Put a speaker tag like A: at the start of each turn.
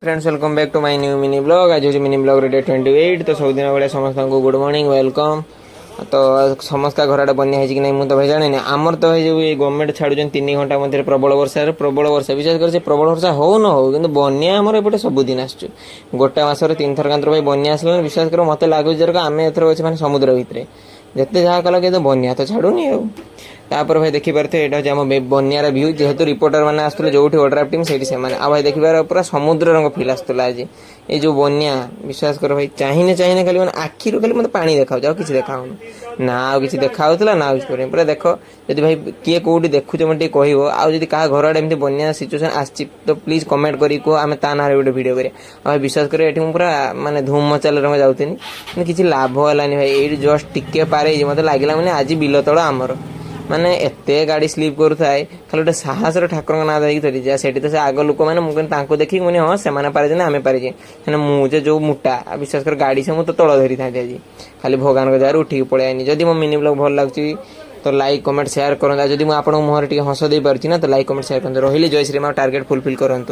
A: Friends welcome back to my new mini blog. आज हूँ mini blog day 28। तो सब दिन भाई समस्त को गुड मॉर्निंग वेलकम। तो समस्त घर आड़े बन्या कि नहीं मुझे भाई जाने आमर तो भाई जो गवर्नमेंट छाड़ू 3 घंटा मध्य प्रबल वर्षा विशेष कर प्रबल वर्षा हो न हो कि बन्या आमर एपटे सबुदिन आसु गोटे मसर 3 थर भाई बन्या आस विश्वास कर मत लगुच आम एथर अच्छे मैंने समुद्र भितर जिते जहाँ कल कि बन्या तो छाड़ूनी आपर भाई देखिपारे यहाँ आम बन्यार भ्यू जेहेतु रिपोर्टर मैंने आसते जो ओड्राफ टीम से भाई देखिपार पूरा समुद्र रंग फिल आसला आज ये जो बन्या विश्वास कर भाई चाहिए चाहिए खाली मैंने आखिर खाली मतलब पानी देखा किसी देखा ना आउ कि देखा ना पूरा देख जब भाई किए कौटी देखुच मैं कह आदि क्या घर आड़े एमती बन्या सिचुएसन आसी तो प्लीज कमेंट करी कह आम ता ना गोटे भिडियो करें भाई विश्वास कर ये पूरा मानने धूम मचाल जाऊनी किसी लाभ है भाई ये जस्ट टिके पारे मत लगे मैंने आज बिल तल आमर माने एते गाड़ी स्लीप करूए खाली गोटे साहस ठाकुर ना धरिकी धरी जा से तो से आग लोक मैंने देखिए मुझे हाँ से पारे आम पारे मुझे जो मुटा विश्वास कर गाड़ी से मुझे तल धरी था आज खाली भगवान जार उठिक पलैनी जदि मो मिनी ब्लॉग भल लगे तो लाइक कमेंट शेयर करूँ जब मुझे मुहर टे हस दे पार्टी ना तो लाइक कमेंट शेयर करूँ रही जय श्री टार्गेट फुलफिल करूँ।